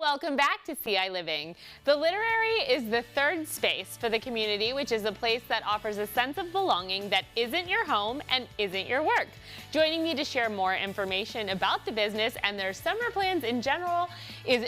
welcome back to ciLiving. The Literary is the third space for the community, which is a place that offers a sense of belonging that isn't your home and isn't your work. Joining me to share more information about the business and their summer plans in general is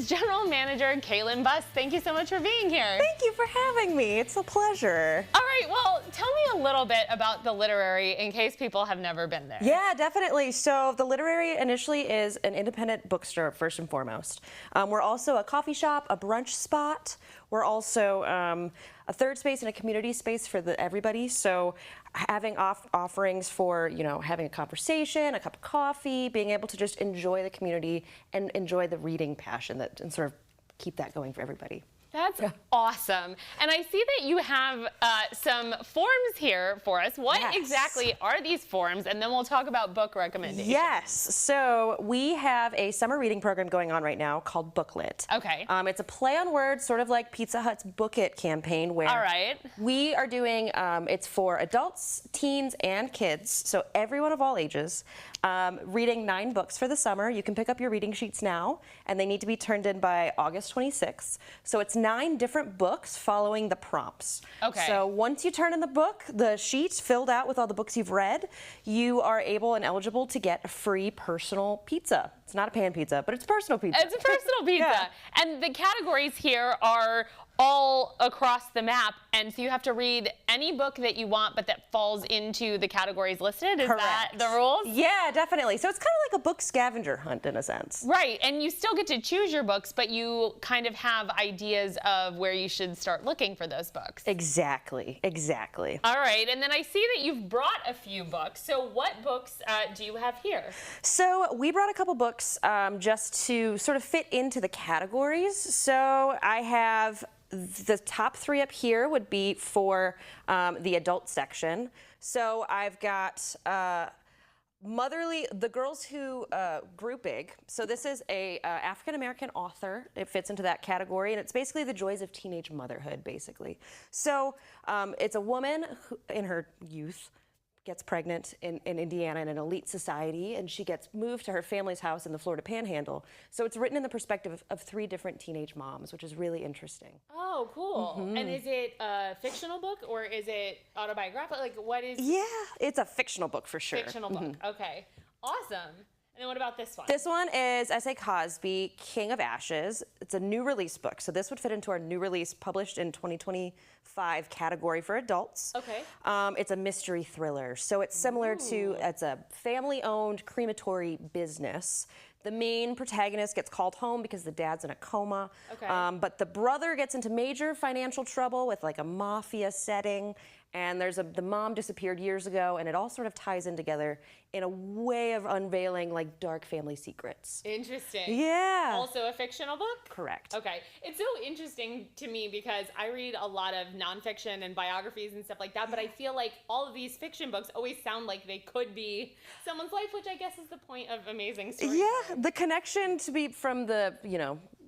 General Manager Kallan Buss. Thank you so much for being here. Thank you for having me. It's a pleasure. All right, well, tell me a little bit about the Literary in case people have never been there. Yeah, definitely. So the Literary initially is an independent bookstore, first and foremost. We're also a coffee shop, a brunch spot. We're also a third space and a community space for everybody. So having offerings for, having a conversation, a cup of coffee, being able to just enjoy the community and enjoy the reading passion and sort of keep that going for everybody. That's awesome. And I see that you have some forms here for us. What exactly are these forms? And then we'll talk about book recommendations. Yes. So we have a summer reading program going on right now called BOOKLIT. Okay. It's a play on words, sort of like Pizza Hut's Book It campaign, where we are doing, it's for adults, teens, and kids, so everyone of all ages, reading 9 books for the summer. You can pick up your reading sheets now, and they need to be turned in by August 26th. So it's 9 different books following the prompts. Okay. So once you turn in the sheet filled out with all the books you've read, you are able and eligible to get a free personal pizza. It's not a pan pizza, but it's personal pizza. It's a personal pizza. Yeah. And the categories here are all across the map, and so you have to read any book that you want, but that falls into the categories listed. Is that the rules? Yeah, definitely. So it's kind of like a book scavenger hunt in a sense. Right, and you still get to choose your books, but you kind of have ideas of where you should start looking for those books. Exactly, exactly. All right, and then I see that you've brought a few books. So what books do you have here? So we brought a couple books just to sort of fit into the categories. So I have the top 3 up here would be for the adult section. So I've got The Girls Who Grew Big. So this is a African-American author. It fits into that category, and it's basically the joys of teenage motherhood, basically. So it's a woman who, in her youth, gets pregnant in Indiana in an elite society, and she gets moved to her family's house in the Florida Panhandle. So it's written in the perspective of 3 different teenage moms, which is really interesting. Oh, cool. Mm-hmm. And is it a fictional book or is it autobiographical? Like, what is? Yeah, it's a fictional book for sure. Fictional book. Okay. Awesome. And then what about this one? This one is S.A. Cosby, King of Ashes. It's a new release book. So this would fit into our new release published in 2025 category for adults. Okay. It's a mystery thriller. So it's similar to, it's a family-owned crematory business. The main protagonist gets called home because the dad's in a coma. Okay. But the brother gets into major financial trouble with like a mafia setting. And the mom disappeared years ago, and it all sort of ties in together in a way of unveiling like dark family secrets. Interesting. Yeah. Also a fictional book? Correct. Okay. It's so interesting to me because I read a lot of nonfiction and biographies and stuff like that, but I feel like all of these fiction books always sound like they could be someone's life, which I guess is the point of amazing stories. Yeah, the connection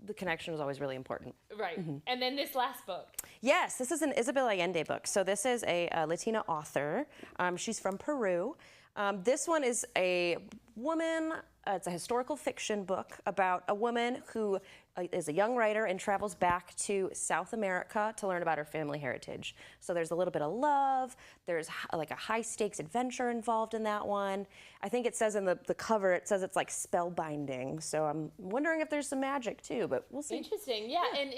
the connection was always really important. Right. Mm-hmm. And then this last book. Yes, this is an Isabel Allende book. So this is a Latina author. She's from Peru. This one is a woman, it's a historical fiction book about a woman who is a young writer and travels back to South America to learn about her family heritage. So there's a little bit of love, there's like a high stakes adventure involved in that one. I think it says in the cover, it says it's like spellbinding. So I'm wondering if there's some magic too, but we'll see. Interesting, yeah. And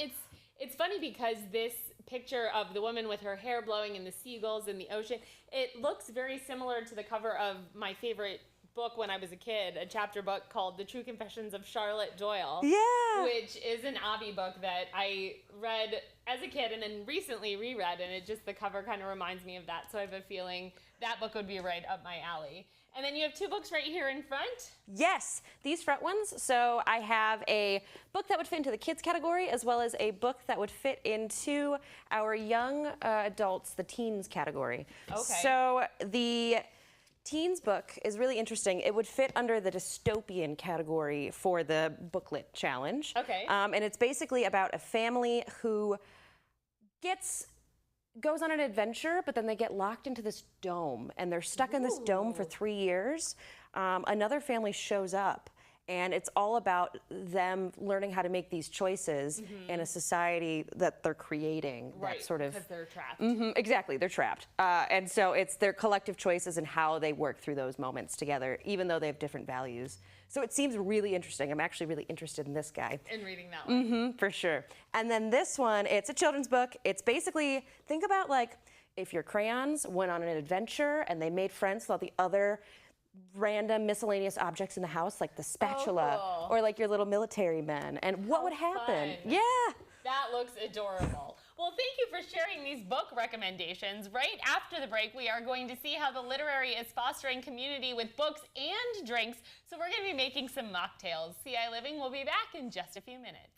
it's funny because this picture of the woman with her hair blowing and the seagulls in the ocean, it looks very similar to the cover of my favorite book when I was a kid, a chapter book called The True Confessions of Charlotte Doyle. Yeah. Which is an Abby book that I read as a kid and then recently reread, and the cover kind of reminds me of that. So I have a feeling that book would be right up my alley. And then you have 2 books right here in front? Yes, these front ones. So I have a book that would fit into the kids category as well as a book that would fit into our young adults, the teens category. Okay. So the teens book is really interesting. It would fit under the dystopian category for the BOOKLIT challenge. Okay. And it's basically about a family who goes on an adventure, but then they get locked into this dome, and they're stuck in this dome for 3 years. Another family shows up, And it's all about them learning how to make these choices in a society that they're creating. Right, that sort of, because they're trapped. exactly, they're trapped. And so it's their collective choices and how they work through those moments together, even though they have different values. So it seems really interesting. I'm actually really interested in this guy. In reading that one. For sure. And then this one, it's a children's book. It's basically, think about like if your crayons went on an adventure and they made friends with all the other random miscellaneous objects in the house, like the spatula, cool. or like your little military men, and what would happen? Fun. Yeah. That looks adorable. Well, thank you for sharing these book recommendations. Right after the break, we are going to see how the literary is fostering community with books and drinks. So we're going to be making some mocktails. ciLiving will be back in just a few minutes.